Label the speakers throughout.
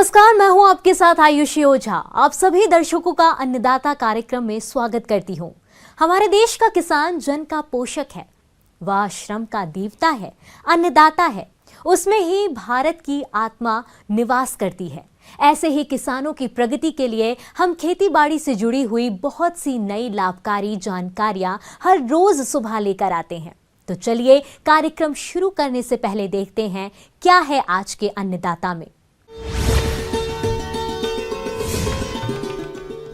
Speaker 1: नमस्कार, मैं हूं आपके साथ आयुषी ओझा। आप सभी दर्शकों का अन्नदाता कार्यक्रम में स्वागत करती हूं। हमारे देश का किसान जन का पोषक है, वह श्रम का देवता है, अन्नदाता है। उसमें ही भारत की आत्मा निवास करती है। ऐसे ही किसानों की प्रगति के लिए हम खेती बाड़ी से जुड़ी हुई बहुत सी नई लाभकारी जानकारियां हर रोज सुबह लेकर आते हैं। तो चलिए कार्यक्रम शुरू करने से पहले देखते हैं क्या है आज के अन्नदाता में।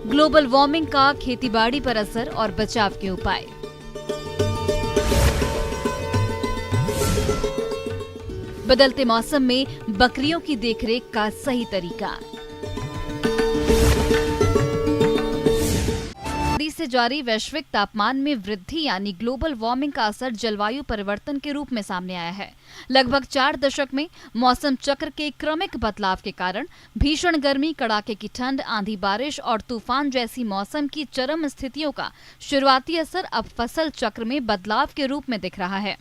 Speaker 2: ग्लोबल वार्मिंग का खेतीबाड़ी पर असर और बचाव के उपाय। बदलते मौसम में बकरियों की देखरेख का सही तरीका। से जारी वैश्विक तापमान में वृद्धि यानी ग्लोबल वार्मिंग का असर जलवायु परिवर्तन के रूप में सामने आया है। लगभग 4 दशक में मौसम चक्र के क्रमिक बदलाव के कारण भीषण गर्मी, कड़ाके की ठंड, आंधी बारिश और तूफान जैसी मौसम की चरम स्थितियों का शुरुआती असर अब फसल चक्र में बदलाव के रूप में दिख रहा है।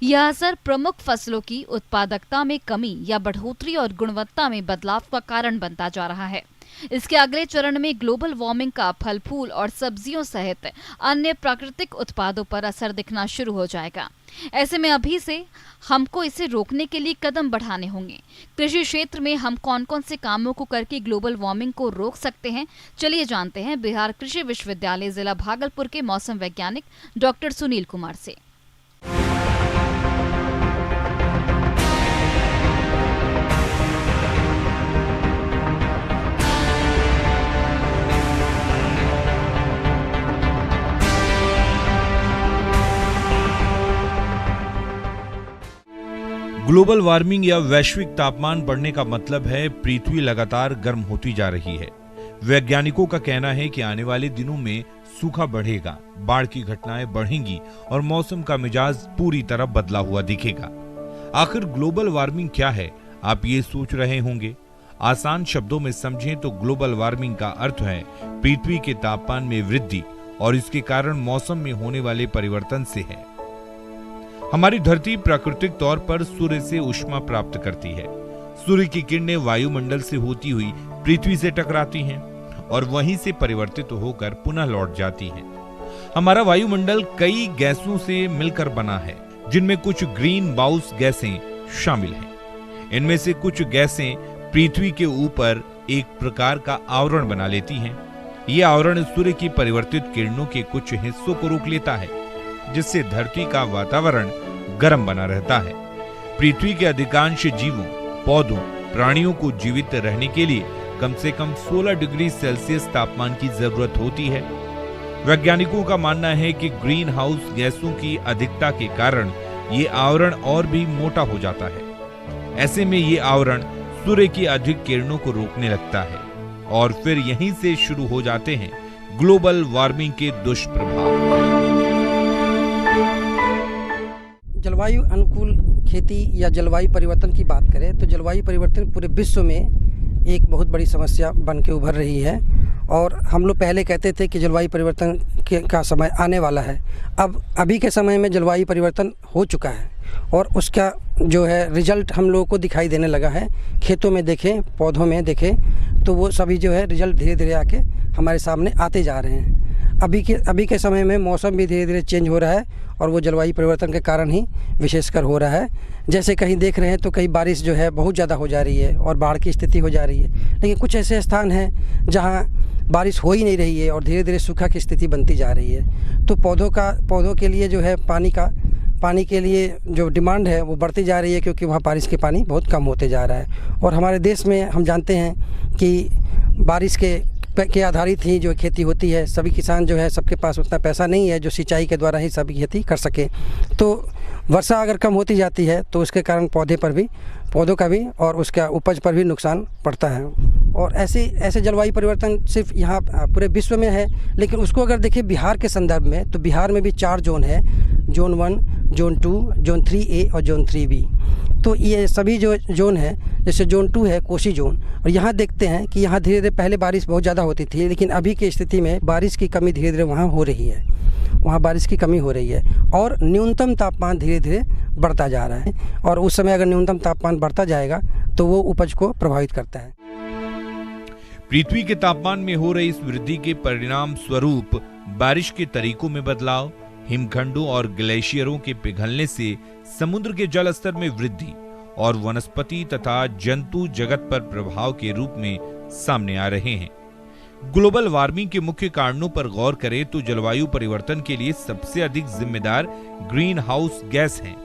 Speaker 2: यह असर प्रमुख फसलों की उत्पादकता में कमी या बढ़ोतरी और गुणवत्ता में बदलाव का कारण बनता जा रहा है। इसके अगले चरण में ग्लोबल वार्मिंग का फल फूल और सब्जियों सहित अन्य प्राकृतिक उत्पादों पर असर दिखना शुरू हो जाएगा। ऐसे में अभी से हमको इसे रोकने के लिए कदम बढ़ाने होंगे। कृषि क्षेत्र में हम कौन कौन से कामों को करके ग्लोबल वार्मिंग को रोक सकते हैं, चलिए जानते हैं बिहार कृषि विश्वविद्यालय जिला भागलपुर के मौसम वैज्ञानिक डॉक्टर सुनील कुमार से।
Speaker 3: ग्लोबल वार्मिंग या वैश्विक तापमान बढ़ने का मतलब है पृथ्वी लगातार गर्म होती जा रही है। वैज्ञानिकों का कहना है कि आने वाले दिनों में सूखा बढ़ेगा, बाढ़ की घटनाएं बढ़ेंगी और मौसम का मिजाज पूरी तरह बदला हुआ दिखेगा। आखिर ग्लोबल वार्मिंग क्या है, आप ये सोच रहे होंगे। आसान शब्दों में समझें तो ग्लोबल वार्मिंग का अर्थ है पृथ्वी के तापमान में वृद्धि और इसके कारण मौसम में होने वाले परिवर्तन से है। हमारी धरती प्राकृतिक तौर पर सूर्य से ऊष्मा प्राप्त करती है। सूर्य की किरणें वायुमंडल से होती हुई पृथ्वी से टकराती हैं और वहीं से परिवर्तित होकर पुनः लौट जाती हैं। हमारा वायुमंडल कई गैसों से मिलकर बना है, जिनमें कुछ ग्रीन हाउस गैसें शामिल हैं। इनमें से कुछ गैसें पृथ्वी के ऊपर एक प्रकार का आवरण बना लेती हैं। यह आवरण सूर्य की परिवर्तित किरणों के कुछ हिस्सों को रोक लेता है, जिससे धरती का वातावरण गर्म बना रहता है। पृथ्वी के अधिकांश जीवों, पौधों, प्राणियों को जीवित रहने के लिए कम से कम 16 डिग्री सेल्सियस तापमान की जरूरत होती है। वैज्ञानिकों का मानना है कि ग्रीन हाउस गैसों की अधिकता के कारण ये आवरण और भी मोटा हो जाता है। ऐसे में ये आवरण सूर्य की अधिक किरणों को रोकने लगता है और फिर यहीं से शुरू हो जाते हैं ग्लोबल वार्मिंग के दुष्प्रभाव।
Speaker 4: जलवायु अनुकूल खेती या जलवायु परिवर्तन की बात करें तो जलवायु परिवर्तन पूरे विश्व में एक बहुत बड़ी समस्या बन के उभर रही है। और हम लोग पहले कहते थे कि जलवायु परिवर्तन का समय आने वाला है। अब अभी के समय में जलवायु परिवर्तन हो चुका है और उसका जो है रिजल्ट हम लोगों को दिखाई देने लगा है। खेतों में देखें, पौधों में देखें तो वो सभी जो है रिजल्ट धीरे धीरे आके हमारे सामने आते जा रहे हैं। अभी के समय में मौसम भी धीरे धीरे चेंज हो रहा है और वो जलवायु परिवर्तन के कारण ही विशेषकर हो रहा है। जैसे कहीं देख रहे हैं तो कहीं बारिश जो है बहुत ज़्यादा हो जा रही है और बाढ़ की स्थिति हो जा रही है, लेकिन कुछ ऐसे स्थान हैं जहाँ बारिश हो ही नहीं रही है और धीरे धीरे सूखा की स्थिति बनती जा रही है। तो पौधों के लिए जो है पानी के लिए जो डिमांड है वो बढ़ती जा रही है, क्योंकि वहाँ बारिश के पानी बहुत कम होते जा रहा है। और हमारे देश में हम जानते हैं कि बारिश के आधारित ही जो खेती होती है। सभी किसान जो है, सबके पास उतना पैसा नहीं है जो सिंचाई के द्वारा ही सभी खेती कर सके। तो वर्षा अगर कम होती जाती है तो उसके कारण पौधों का भी और उसका उपज पर भी नुकसान पड़ता है। और ऐसे जलवायु परिवर्तन सिर्फ यहाँ पूरे विश्व में है, लेकिन उसको अगर देखें बिहार के संदर्भ में तो बिहार में भी 4 जोन है, जोन 1, जोन 2, जोन 3A और जोन 3B। तो ये सभी जो जोन है, जैसे जोन 2 है कोसी जोन, और यहाँ देखते हैं कि यहाँ धीरे धीरे पहले बारिश बहुत ज़्यादा होती थी, लेकिन अभी की स्थिति में बारिश की कमी धीरे धीरे वहाँ हो रही है। वहाँ बारिश की कमी हो रही है और न्यूनतम तापमान धीरे धीरे बढ़ता जा रहा है। और उस समय अगर न्यूनतम तापमान बढ़ता जाएगा तो वो उपज को प्रभावित करता है।
Speaker 3: पृथ्वी के तापमान में हो रही इस वृद्धि के परिणाम स्वरूप बारिश के तरीकों में बदलाव, हिमखंडों और ग्लेशियरों के पिघलने से समुद्र के जल स्तर में वृद्धि और वनस्पति तथा जंतु जगत पर प्रभाव के रूप में सामने आ रहे हैं। ग्लोबल वार्मिंग के मुख्य कारणों पर गौर करें तो जलवायु परिवर्तन के लिए सबसे अधिक जिम्मेदार ग्रीन हाउस गैस हैं।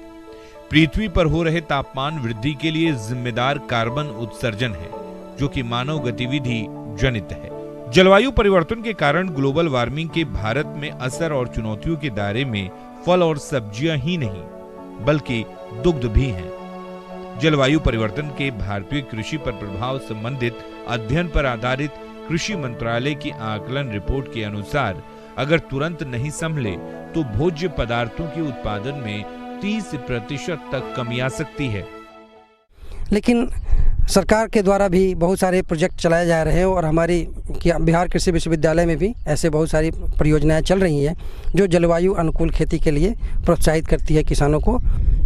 Speaker 3: पृथ्वी पर हो रहे तापमान वृद्धि के लिए जिम्मेदार कार्बन उत्सर्जन है, जो कि मानव गतिविधि जनित है। जलवायु परिवर्तन के कारण ग्लोबल वार्मिंग के भारत में असर और चुनौतियों के दायरे में फल और सब्जियां ही नहीं बल्कि दुग्ध भी हैं। जलवायु परिवर्तन के भारतीय कृषि पर प्रभाव संबंधित अध्ययन पर आधारित कृषि मंत्रालय की आकलन रिपोर्ट के अनुसार अगर तुरंत नहीं संभले तो भोज्य पदार्थों के उत्पादन में 30% तक कमी आ सकती है।
Speaker 4: लेकिन सरकार के द्वारा भी बहुत सारे प्रोजेक्ट चलाए जा रहे हैं और हमारी बिहार कृषि विश्वविद्यालय में भी ऐसे बहुत सारी परियोजनाएं चल रही हैं जो जलवायु अनुकूल खेती के लिए प्रोत्साहित करती है किसानों को।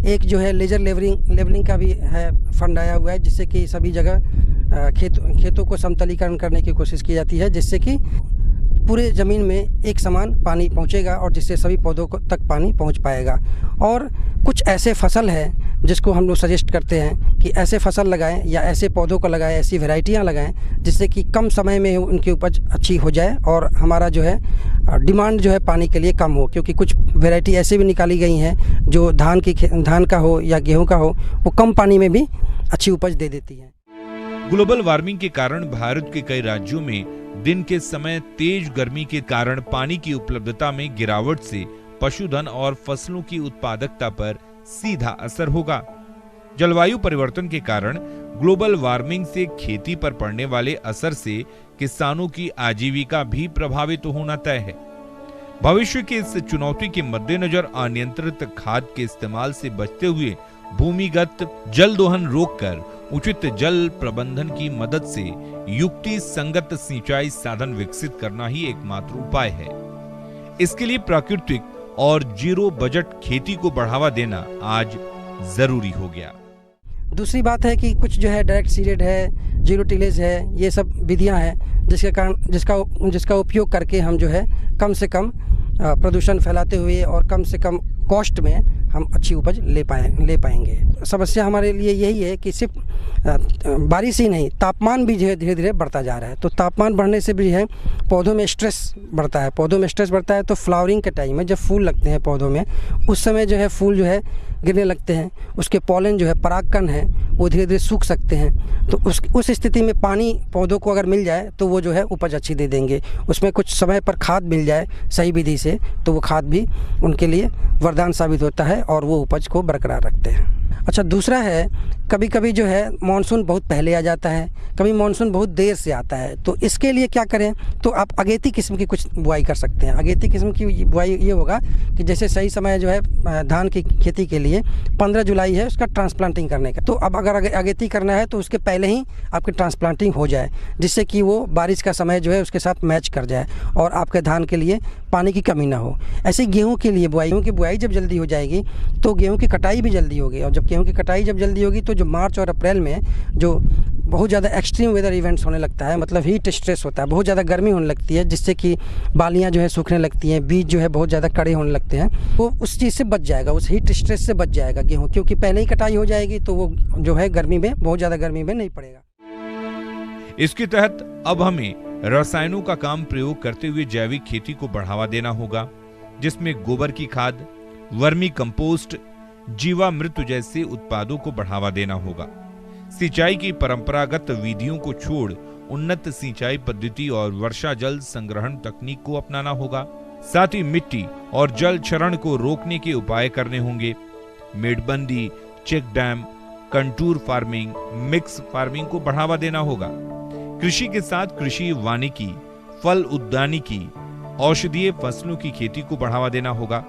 Speaker 4: एक जो है लेजर लेवलिंग का भी है फंड आया हुआ है, जिससे कि सभी जगह खेतों को समतलीकरण करने की कोशिश की जाती है, जिससे कि पूरे ज़मीन में एक समान पानी पहुंचेगा और जिससे सभी पौधों को तक पानी पहुंच पाएगा। और कुछ ऐसे फसल है जिसको हम लोग सजेस्ट करते हैं कि ऐसे फसल लगाएं या ऐसे पौधों को लगाएं, ऐसी वैरायटियां लगाएं जिससे कि कम समय में उनकी उपज अच्छी हो जाए और हमारा जो है डिमांड जो है पानी के लिए कम हो। क्योंकि कुछ वैरायटी ऐसे भी निकाली गई हैं जो धान का हो या गेहूँ का हो, वो कम पानी में भी अच्छी उपज दे देती है।
Speaker 3: ग्लोबल वार्मिंग के कारण भारत के कई राज्यों में दिन के समय तेज गर्मी के कारण पानी की उपलब्धता में गिरावट से पशुधन और फसलों की उत्पादकता पर सीधा असर होगा। जलवायु परिवर्तन के कारण ग्लोबल वार्मिंग से खेती पर पड़ने वाले असर से किसानों की आजीविका भी प्रभावित होना तय है। भविष्य की इस चुनौती के मद्देनजर अनियंत्रित खाद के इस्तेमाल से बचते हुए भूमिगत जल दोहन रोककर उचित जल प्रबंधन की मदद से युक्ति संगत सिंचाई साधन विकसित करना ही एकमात्र उपाय है। इसके लिए प्राकृतिक और जीरो बजट खेती को बढ़ावा देना आज जरूरी हो गया।
Speaker 4: दूसरी बात है कि कुछ जो है डायरेक्ट सीडेड है, जीरो टिलेज है, ये सब विधियां हैं जिसके कारण जिसका उपयोग करके हम जो है कम से कम प्रदूषण फैलाते हुए और कम से कम कॉस्ट में हम अच्छी उपज ले पाएंगे। समस्या हमारे लिए यही है कि सिर्फ बारिश ही नहीं, तापमान भी जो है धीरे धीरे बढ़ता जा रहा है। तो तापमान बढ़ने से भी है पौधों में स्ट्रेस बढ़ता है। पौधों में स्ट्रेस बढ़ता है तो फ्लावरिंग के टाइम में जब फूल लगते हैं पौधों में, उस समय जो है फूल जो है गिरने लगते हैं, उसके पॉलन जो है परागकण है वो धीरे धीरे सूख सकते हैं। तो उस स्थिति में पानी पौधों को अगर मिल जाए तो वो जो है उपज अच्छी दे देंगे। उसमें कुछ समय पर खाद मिल जाए सही विधि से तो वो खाद भी उनके लिए वरदान साबित होता है और वो उपज को बरकरार रखते हैं। अच्छा, दूसरा है कभी कभी जो है मानसून बहुत पहले आ जाता है, कभी मानसून बहुत देर से आता है। तो इसके लिए क्या करें, तो आप अगेती किस्म की कुछ बुआई कर सकते हैं। अगेती किस्म की बुआई ये होगा कि जैसे सही समय जो है धान की खेती के लिए 15 जुलाई है उसका ट्रांसप्लांटिंग करने का, तो अब अगर अगेती करना है तो उसके पहले ही आपकी ट्रांसप्लांटिंग हो जाए, जिससे कि वो बारिश का समय जो है उसके साथ मैच कर जाए और आपके धान के लिए पानी की कमी ना हो। ऐसे गेहूँ के लिए बुआई जब जल्दी हो जाएगी तो गेहूँ की कटाई भी जल्दी होगी, और जब गेहूँ की कटाई जब जल्दी होगी तो जो मार्च और अप्रैल में जो बहुत ज़्यादा एक्सट्रीम वेदर इवेंट्स होने लगता है, मतलब हीट स्ट्रेस होता है, बहुत ज़्यादा गर्मी होने लगती है जिससे कि बालियाँ जो है सूखने लगती हैं, बीज जो है बहुत ज़्यादा कड़े होने लगते हैं, वो उस चीज़ से बच जाएगा, उस हीट स्ट्रेस से बच जाएगा गेहूँ, क्योंकि पहले ही कटाई हो जाएगी तो वो जो है गर्मी में बहुत ज़्यादा गर्मी में नहीं पड़ेगा।
Speaker 3: इसके तहत अब हमें रसायनों का काम प्रयोग करते हुए जैविक खेती को बढ़ावा देना होगा, जिसमें गोबर की खाद, वर्मी कंपोस्ट, जीवामृत जैसे उत्पादों को बढ़ावा देना होगा। सिंचाई की परंपरागत विधियों को छोड़ उन्नत सिंचाई पद्धति और वर्षा जल संग्रहण तकनीक को अपनाना होगा। साथ ही मिट्टी और जल क्षरण को रोकने के उपाय करने होंगे। मेड़बंदी, check dam, contour farming, mix farming को बढ़ावा देना होगा। कृषि के साथ कृषि वानिकी, फल उद्यानिकी, औषधीय फसलों की खेती को बढ़ावा देना होगा।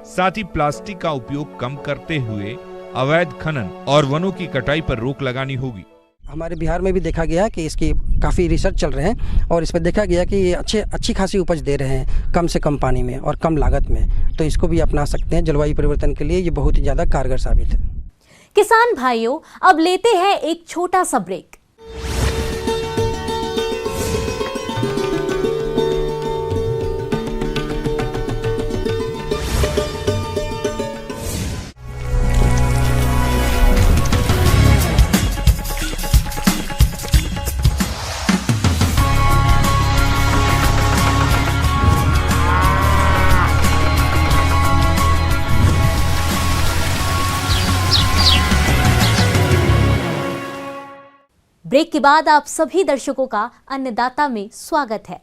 Speaker 3: साथ ही प्लास्टिक का उपयोग कम करते हुए अवैध खनन और वनों की कटाई पर रोक लगानी होगी।
Speaker 4: हमारे बिहार में भी देखा गया कि इसकी काफ़ी रिसर्च चल रहे हैं और इसमें देखा गया कि ये अच्छी खासी उपज दे रहे हैं कम से कम पानी में और कम लागत में, तो इसको भी अपना सकते हैं। जलवायु परिवर्तन के लिए ये बहुत ही ज़्यादा कारगर साबित है।
Speaker 1: किसान भाइयों, अब लेते हैं एक छोटा सा ब्रेक। ब्रेक के बाद आप सभी दर्शकों का अन्नदाता में स्वागत है।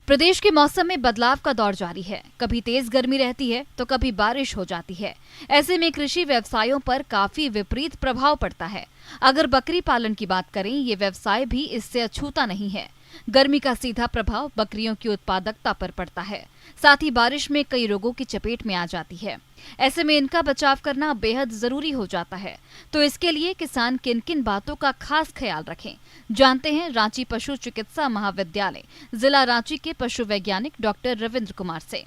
Speaker 2: प्रदेश के मौसम में बदलाव का दौर जारी है। कभी तेज गर्मी रहती है तो कभी बारिश हो जाती है। ऐसे में कृषि व्यवसायों पर काफी विपरीत प्रभाव पड़ता है। अगर बकरी पालन की बात करें, ये व्यवसाय भी इससे अछूता नहीं है। गर्मी का सीधा प्रभाव बकरियों की उत्पादकता पर पड़ता है। साथ ही बारिश में कई रोगों की चपेट में आ जाती है। ऐसे में इनका बचाव करना बेहद जरूरी हो जाता है। तो इसके लिए किसान किन किन बातों का खास ख्याल रखें, जानते हैं रांची पशु चिकित्सा महाविद्यालय जिला रांची के पशु वैज्ञानिक डॉक्टर रविंद्र कुमार से।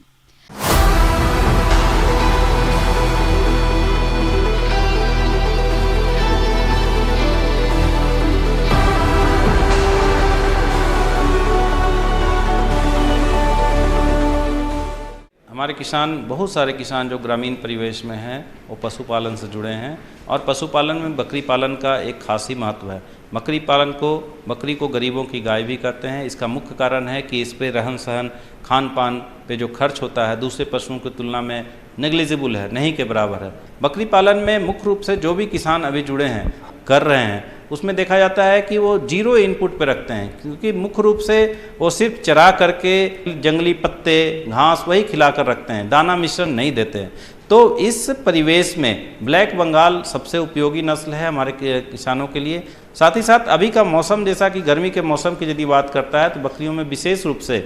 Speaker 5: हमारे किसान, बहुत सारे किसान जो ग्रामीण परिवेश में हैं वो पशुपालन से जुड़े हैं और पशुपालन में बकरी पालन का एक खास ही महत्व है। बकरी को गरीबों की गाय भी कहते हैं। इसका मुख्य कारण है कि इस पे रहन सहन, खान पान पे जो खर्च होता है दूसरे पशुओं की तुलना में नेग्लिजिबल है, नहीं के बराबर है। बकरी पालन में मुख्य रूप से जो भी किसान अभी जुड़े हैं, कर रहे हैं, उसमें देखा जाता है कि वो जीरो इनपुट पे रखते हैं, क्योंकि मुख्य रूप से वो सिर्फ चरा करके जंगली पत्ते घास वही खिलाकर रखते हैं, दाना मिश्रण नहीं देते हैं। तो इस परिवेश में ब्लैक बंगाल सबसे उपयोगी नस्ल है हमारे किसानों के लिए। साथ ही साथ अभी का मौसम, जैसा कि गर्मी के मौसम की यदि बात करता है तो बकरियों में विशेष रूप से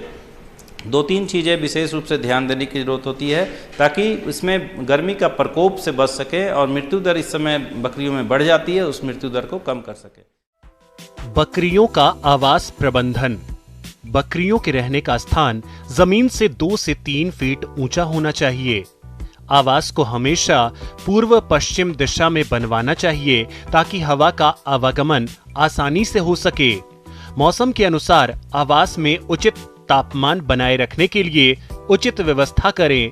Speaker 5: 2-3 चीज़ें विशेष रूप से ध्यान देने की ज़रूरत होती है ताकि इसमें गर्मी का प्रकोप से बच सके और मृत्यु दर इस समय बकरियों में बढ़ जाती है, उस मृत्यु दर को कम कर सके।
Speaker 6: बकरियों का आवास प्रबंधन। बकरियों के रहने का स्थान जमीन से 2 से 3 फीट ऊंचा होना चाहिए। आवास को हमेशा पूर्व पश्चिम दिशा में बनवाना चाहिए ताकि हवा का आवागमन आसानी से हो सके। मौसम के अनुसार आवास में उचित तापमान बनाए रखने के लिए उचित व्यवस्था करें।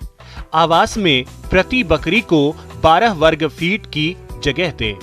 Speaker 6: आवास में प्रति बकरी को 12 वर्ग फीट की जगह दें।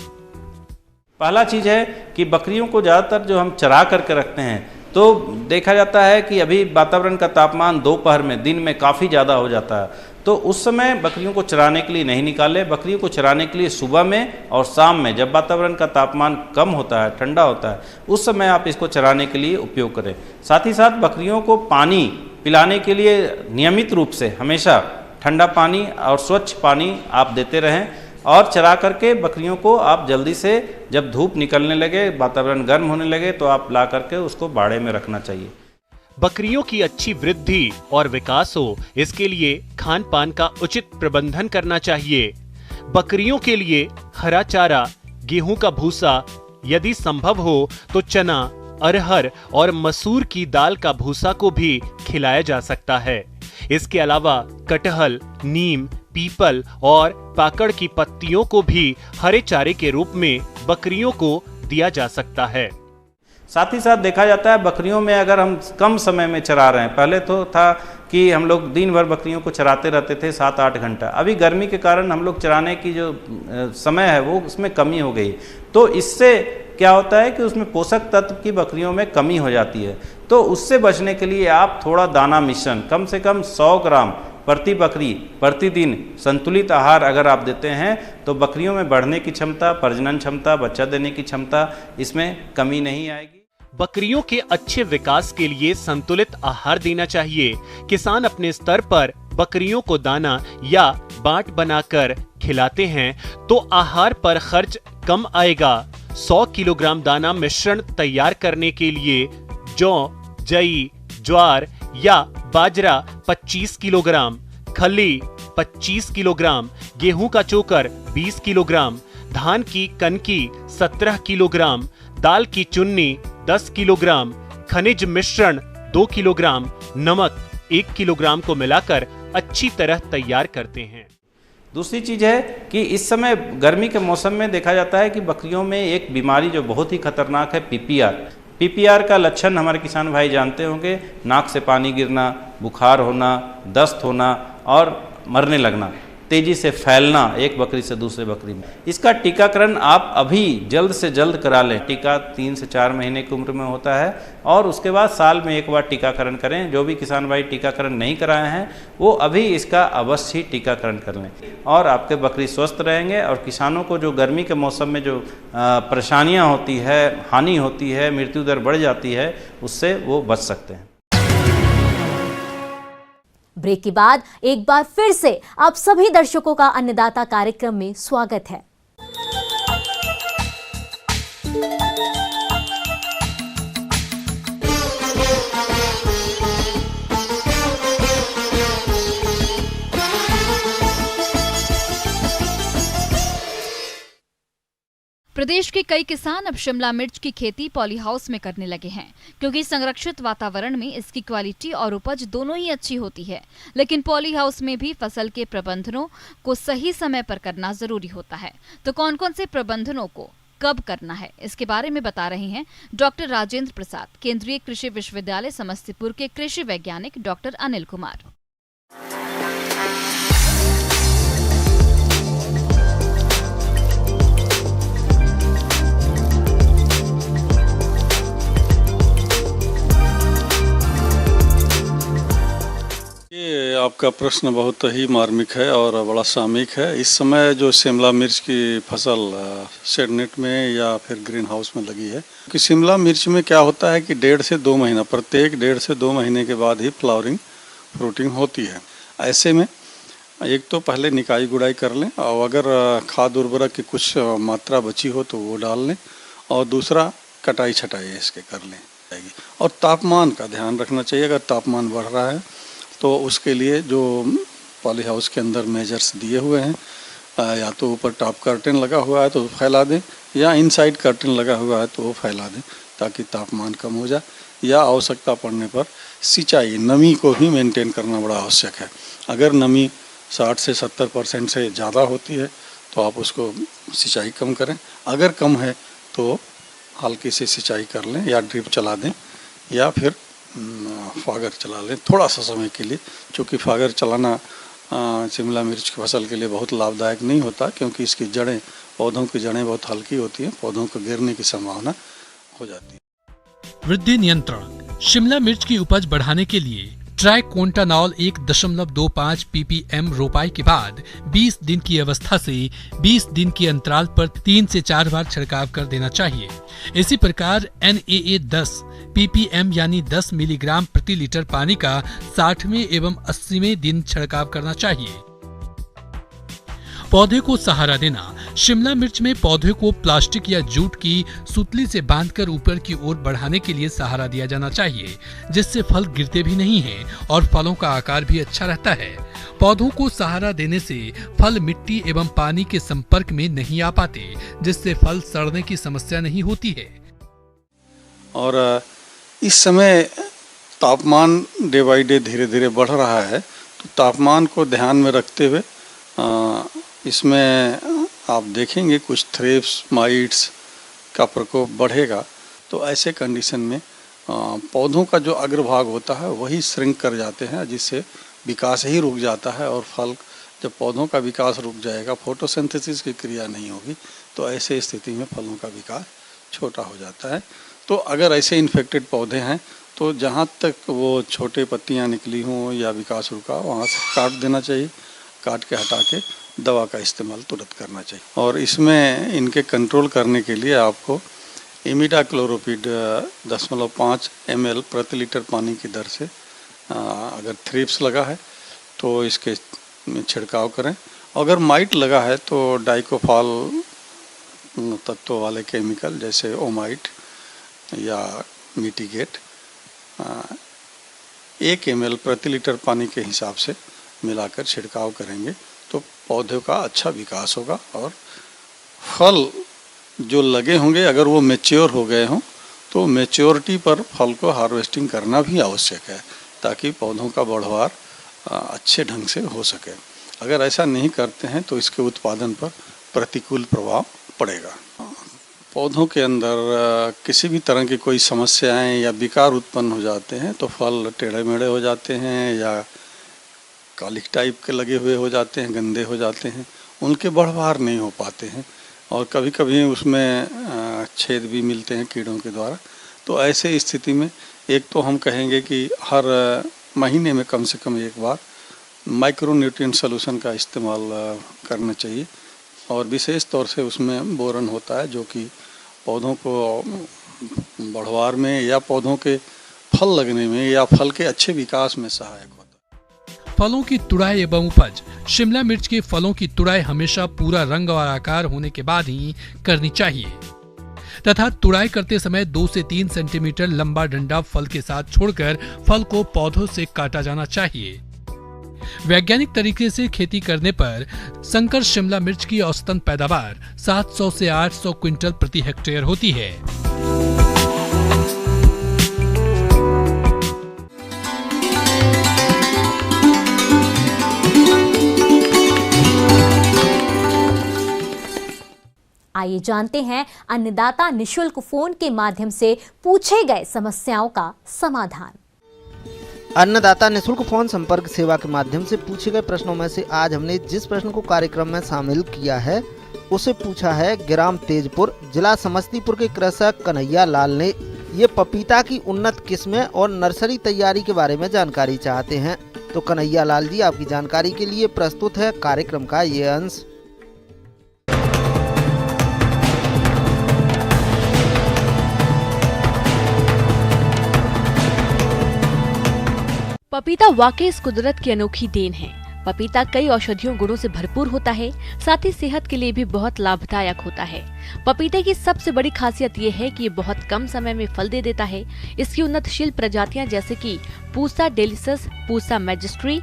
Speaker 5: पहला चीज है कि बकरियों को ज्यादातर जो हम चरा करके रखते हैं तो देखा जाता है कि अभी वातावरण का तापमान दोपहर में, दिन में काफ़ी ज़्यादा हो जाता है, तो उस समय बकरियों को चराने के लिए नहीं निकालें। बकरियों को चराने के लिए सुबह में और शाम में, जब वातावरण का तापमान कम होता है, ठंडा होता है, उस समय आप इसको चराने के लिए उपयोग करें। साथ ही साथ बकरियों को पानी पिलाने के लिए नियमित रूप से हमेशा ठंडा पानी और स्वच्छ पानी आप देते रहें और चरा करके बकरियों को आप जल्दी से, जब धूप निकलने लगे, वातावरण गर्म होने लगे, तो आप ला करके उसको बाड़े में रखना चाहिए।
Speaker 6: बकरियों की अच्छी वृद्धि और विकास हो, इसके लिए खान पान का उचित प्रबंधन करना चाहिए। बकरियों के लिए हरा चारा, गेहूं का भूसा, यदि संभव हो तो चना, अरहर और मसूर की दाल का भूसा को भी खिलाया जा सकता है। इसके अलावा कटहल, नीम, पीपल और पाकड़ की पत्तियों को भी हरे चारे के रूप में बकरियों को दिया जा सकता है।
Speaker 5: साथ ही साथ देखा जाता है बकरियों में अगर हम कम समय में चरा रहे हैं, पहले तो था कि हम लोग दिन भर बकरियों को चराते रहते थे 7-8 घंटा, अभी गर्मी के कारण हम लोग चराने की जो समय है वो उसमें कमी हो गई। तो इससे क्या होता है कि उसमें पोषक तत्व की बकरियों में कमी हो जाती है। तो उससे बचने के लिए आप थोड़ा दाना मिश्रण कम से कम 100 ग्राम प्रति बकरी प्रतिदिन संतुलित आहार अगर आप देते हैं तो बकरियों में बढ़ने की क्षमता, प्रजनन क्षमता, बच्चा देने की क्षमता, इसमें कमी नहीं आएगी।
Speaker 6: बकरियों के अच्छे विकास के लिए संतुलित आहार देना चाहिए। किसान अपने स्तर पर बकरियों को दाना या बाट बनाकर खिलाते हैं तो आहार पर खर्च कम आएगा। 100 किलोग्राम दाना मिश्रण तैयार करने के लिए जौ, जई, ज्वार या बाजरा 25 किलोग्राम, खली 25 किलोग्राम, गेहूं का चोकर 20 किलोग्राम, धान की कनकी 17 किलोग्राम, दाल की चुन्नी 10 किलोग्राम, खनिज मिश्रण 2 किलोग्राम, नमक 1 किलोग्राम को मिलाकर अच्छी तरह तैयार करते हैं।
Speaker 5: दूसरी चीज़ है कि इस समय गर्मी के मौसम में देखा जाता है कि बकरियों में एक बीमारी जो बहुत ही खतरनाक है, पीपीआर का लक्षण हमारे किसान भाई जानते होंगे, नाक से पानी गिरना, बुखार होना, दस्त होना और मरने लगना। तेजी से फैलना एक बकरी से दूसरे बकरी में, इसका टीकाकरण आप अभी जल्द से जल्द करा लें। टीका 3 से 4 महीने की उम्र में होता है और उसके बाद साल में एक बार टीकाकरण करें। जो भी किसान भाई टीकाकरण नहीं कराए हैं वो अभी इसका अवश्य ही टीकाकरण कर लें और आपके बकरी स्वस्थ रहेंगे। और किसानों को जो गर्मी के मौसम में जो परेशानियां होती है, हानि होती है, मृत्यु दर बढ़ जाती है, उससे वो बच सकते हैं।
Speaker 1: ब्रेक के बाद एक बार फिर से आप सभी दर्शकों का अन्नदाता कार्यक्रम में स्वागत है।
Speaker 2: प्रदेश के कई किसान अब शिमला मिर्च की खेती पॉली हाउस में करने लगे हैं, क्योंकि संरक्षित वातावरण में इसकी क्वालिटी और उपज दोनों ही अच्छी होती है। लेकिन पॉली हाउस में भी फसल के प्रबंधनों को सही समय पर करना जरूरी होता है। तो कौन कौन से प्रबंधनों को कब करना है, इसके बारे में बता रहे हैं डॉक्टर राजेंद्र प्रसाद, केंद्रीय कृषि विश्वविद्यालय समस्तीपुर के कृषि वैज्ञानिक डॉक्टर अनिल कुमार।
Speaker 7: ये आपका प्रश्न बहुत ही मार्मिक है और बड़ा सामयिक है। इस समय जो शिमला मिर्च की फसल शेड नेट में या फिर ग्रीन हाउस में लगी है, कि शिमला मिर्च में क्या होता है कि 1.5 से 2 महीना, प्रत्येक 1.5 से 2 महीने के बाद ही फ्लावरिंग फ्रूटिंग होती है। ऐसे में एक तो पहले निकाई गुड़ाई कर लें और अगर खाद उर्वरक की कुछ मात्रा बची हो तो वो डाल लें, और दूसरा कटाई छटाई इसके कर लें। और तापमान का ध्यान रखना चाहिए। अगर तापमान बढ़ रहा है तो उसके लिए जो पॉली हाउस के अंदर मेजर्स दिए हुए हैं, या तो ऊपर टॉप कर्टेन लगा हुआ है तो फैला दें, या इनसाइड कर्टेन लगा हुआ है तो वो फैला दें, ताकि तापमान कम हो जाए। या आवश्यकता पड़ने पर सिंचाई, नमी को भी मेंटेन करना बड़ा आवश्यक है। अगर नमी 60 से 70% से ज़्यादा होती है तो आप उसको सिंचाई कम करें। अगर कम है तो हल्की से सिंचाई कर लें, या ड्रिप चला दें, या फिर फागर चला लें थोड़ा सा समय के लिए। क्योंकि फागर चलाना शिमला मिर्च की फसल के लिए बहुत लाभदायक नहीं होता, क्योंकि इसकी जड़ें, पौधों की जड़ें बहुत हल्की होती हैं, पौधों को गिरने की संभावना हो जाती है।
Speaker 8: वृद्धि नियंत्रण। शिमला मिर्च की उपज बढ़ाने के लिए ट्राइकोंटानॉल 1.25 ppm रोपाई के बाद 20 दिन की अवस्था से 20 दिन के अंतराल पर 3 से 4 बार छिड़काव कर देना चाहिए। इसी प्रकार NAA 10 ppm यानी 10 मिलीग्राम प्रति लीटर पानी का 60वें एवं 80वें दिन छिड़काव करना चाहिए। पौधे को सहारा देना। शिमला मिर्च में पौधे को प्लास्टिक या जूट की सुतली से बांधकर ऊपर की ओर बढ़ाने के लिए सहारा दिया जाना चाहिए, जिससे फल गिरते भी नहीं हैं और फलों का आकार भी अच्छा रहता है। पौधों को सहारा देने से फल मिट्टी एवं पानी के संपर्क में नहीं आ पाते, जिससे फल सड़ने की समस्या नहीं होती है।
Speaker 7: और इस समय तापमान डे बाई डे धीरे धीरे बढ़ रहा है, तो तापमान को ध्यान में रखते हुए इसमें आप देखेंगे कुछ थ्रिप्स, माइट्स का प्रकोप बढ़ेगा। तो ऐसे कंडीशन में पौधों का जो अग्रभाग होता है वही श्रिंक कर जाते हैं, जिससे विकास ही रुक जाता है। और फल, जब पौधों का विकास रुक जाएगा, फोटोसिंथेसिस की क्रिया नहीं होगी, तो ऐसे स्थिति में फलों का विकास छोटा हो जाता है। तो अगर ऐसे इन्फेक्टेड पौधे हैं तो जहाँ तक वो छोटे पत्तियाँ निकली हों या विकास रुका, वहाँ से काट देना चाहिए। काट के हटा के दवा का इस्तेमाल तुरंत करना चाहिए। और इसमें इनके कंट्रोल करने के लिए आपको इमिडाक्लोरोपिड 0.5 ml प्रति लीटर पानी की दर से अगर थ्रिप्स लगा है तो इसके छिड़काव करें। अगर माइट लगा है तो डाइकोफॉल तत्व वाले केमिकल जैसे ओमाइट या मिटिगेट 1 ml प्रति लीटर पानी के हिसाब से मिलाकर छिड़काव करेंगे तो पौधे का अच्छा विकास होगा। और फल जो लगे होंगे, अगर वो मैच्योर हो गए हों तो मैच्योरिटी पर फल को हार्वेस्टिंग करना भी आवश्यक है, ताकि पौधों का बढ़वार अच्छे ढंग से हो सके। अगर ऐसा नहीं करते हैं तो इसके उत्पादन पर प्रतिकूल प्रभाव पड़ेगा। पौधों के अंदर किसी भी तरह की कोई समस्याएं या विकार उत्पन्न हो जाते हैं तो फल टेढ़े मेढ़े हो जाते हैं या कालिक टाइप के लगे हुए हो जाते हैं, गंदे हो जाते हैं, उनके बढ़वार नहीं हो पाते हैं और कभी कभी उसमें छेद भी मिलते हैं कीड़ों के द्वारा। तो ऐसे स्थिति में एक तो हम कहेंगे कि हर महीने में कम से कम एक बार माइक्रो न्यूट्रिएंट सोल्यूशन का इस्तेमाल करना चाहिए और विशेष तौर से उसमें बोरन होता है जो कि पौधों को बढ़वार में या पौधों के फल लगने में या फल के अच्छे विकास में सहायक होता है।
Speaker 8: फलों की तुड़ाई एवं उपज। शिमला मिर्च के फलों की तुड़ाई हमेशा पूरा रंग और आकार होने के बाद ही करनी चाहिए तथा तुड़ाई करते समय 2 से 3 सेंटीमीटर लंबा डंडा फल के साथ छोड़कर फल को पौधों से काटा जाना चाहिए। वैज्ञानिक तरीके से खेती करने पर संकर शिमला मिर्च की औसतन पैदावार 700 से 800 क्विंटल प्रति हेक्टेयर होती है।
Speaker 1: आइए जानते हैं अन्नदाता निशुल्क फोन के माध्यम से पूछे गए समस्याओं का समाधान।
Speaker 9: अन्नदाता निशुल्क फोन संपर्क सेवा के माध्यम से पूछे गए प्रश्नों में से आज हमने जिस प्रश्न को कार्यक्रम में शामिल किया है उसे पूछा है ग्राम तेजपुर, जिला समस्तीपुर के कृषक कन्हैया लाल ने। ये पपीता की उन्नत किस्में और नर्सरी तैयारी के बारे में जानकारी चाहते हैं। तो कन्हैया लाल जी, आपकी जानकारी के लिए प्रस्तुत है कार्यक्रम का ये अंश।
Speaker 10: पपीता वाकई इस कुदरत की अनोखी देन है। पपीता कई औषधियों गुणों से भरपूर होता है, साथ ही सेहत के लिए भी बहुत लाभदायक होता है। पपीते की सबसे बड़ी खासियत ये है कि ये बहुत कम समय में फल दे देता है। इसकी उन्नतशील प्रजातियां जैसे कि Pusa delicious, Pusa majesty,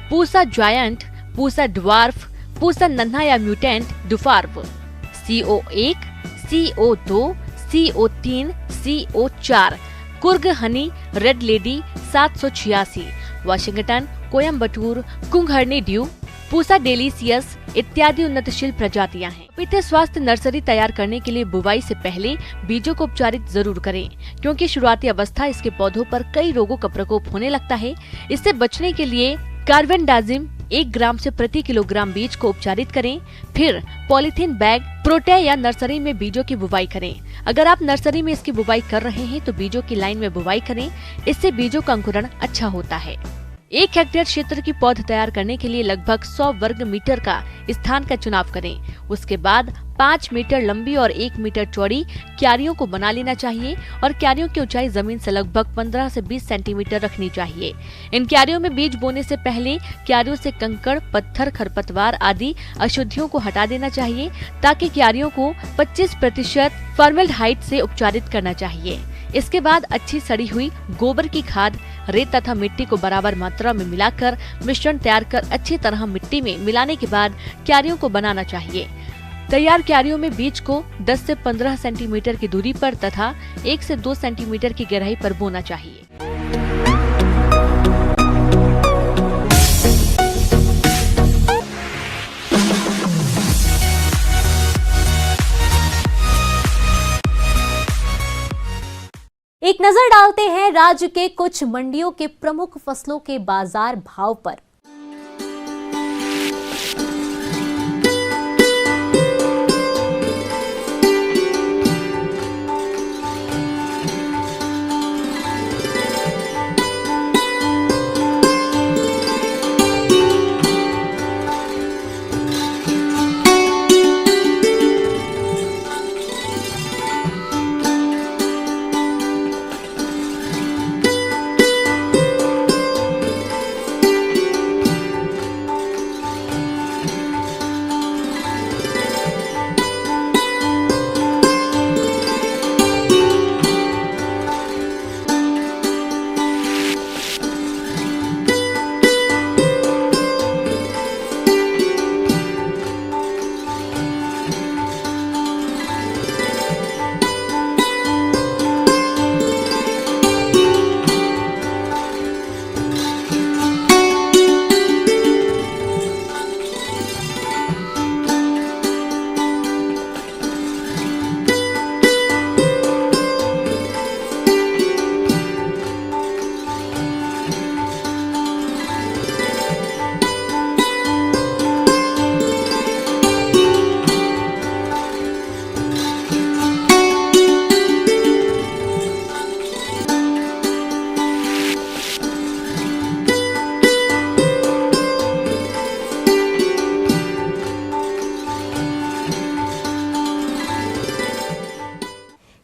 Speaker 10: Pusa giant, Pusa dwarf, Pusa Nanha या म्यूटेंट डुफार्व, CO1, CO2, CO3, CO4, Coorg honey, red lady 786, Washington, Coimbatore, कुंघरनी ड्यू, पूसा डेलिसियस इत्यादि उन्नतशील प्रजातियां हैं। पपीते स्वास्थ्य नर्सरी तैयार करने के लिए बुवाई से पहले बीजों को उपचारित जरूर करें, क्योंकि शुरुआती अवस्था इसके पौधों पर कई रोगों का प्रकोप होने लगता है। इससे बचने के लिए कार्बेंडाजिम 1 ग्राम से प्रति किलोग्राम बीज को उपचारित करें। फिर पॉलीथीन बैग, प्रोटे या नर्सरी में बीजों की बुवाई करें। अगर आप नर्सरी में इसकी बुवाई कर रहे हैं तो बीजों की लाइन में बुवाई करें, इससे बीजों का अंकुरण अच्छा होता है। 1 हेक्टेयर क्षेत्र की पौध तैयार करने के लिए लगभग 100 वर्ग मीटर का स्थान का चुनाव करें। उसके बाद 5 मीटर लंबी और 1 मीटर चौड़ी क्यारियों को बना लेना चाहिए और क्यारियों की ऊंचाई जमीन से लगभग 15 से 20 सेंटीमीटर रखनी चाहिए। इन क्यारियों में बीज बोने से पहले क्यारियों से कंकड़, पत्थर, खरपतवार आदि अशुद्धियों को हटा देना चाहिए, ताकि क्यारियों को 25% फॉर्मेल्डिहाइड से उपचारित करना चाहिए। इसके बाद अच्छी सड़ी हुई गोबर की खाद, रेत तथा मिट्टी को बराबर मात्रा में मिलाकर मिश्रण तैयार कर अच्छी तरह मिट्टी में मिलाने के बाद क्यारियों को बनाना चाहिए। तैयार क्यारियों में बीज को 10 से 15 सेंटीमीटर की दूरी पर तथा 1 से 2 सेंटीमीटर की गहराई पर बोना चाहिए।
Speaker 1: एक नजर डालते हैं राज्य के कुछ मंडियों के प्रमुख फसलों के बाजार भाव पर।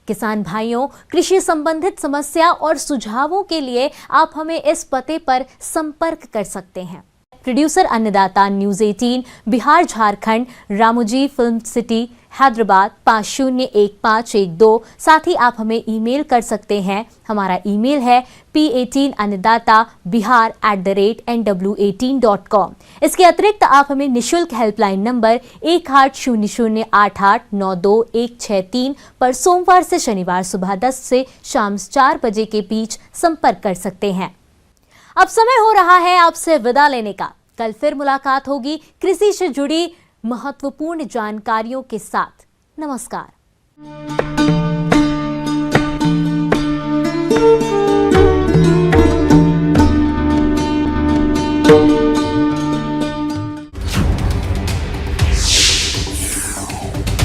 Speaker 1: किसान भाइयों, कृषि संबंधित समस्या और सुझावों के लिए आप हमें इस पते पर संपर्क कर सकते हैं। प्रोड्यूसर अन्नदाता news 18 Bihar Jharkhand, Ramoji film city Hyderabad 501512। साथ ही आप हमें ईमेल कर सकते हैं। हमारा ईमेल है p18annadatabihar@nw18.com। इसके अतिरिक्त आप हमें निशुल्क हेल्पलाइन नंबर 180088921163 पर सोमवार से शनिवार सुबह 10 से शाम 4 बजे के बीच संपर्क कर सकते हैं। अब समय हो रहा है आपसे विदा लेने का। कल फिर मुलाकात होगी कृषि से जुड़ी महत्वपूर्ण जानकारियों के साथ। नमस्कार।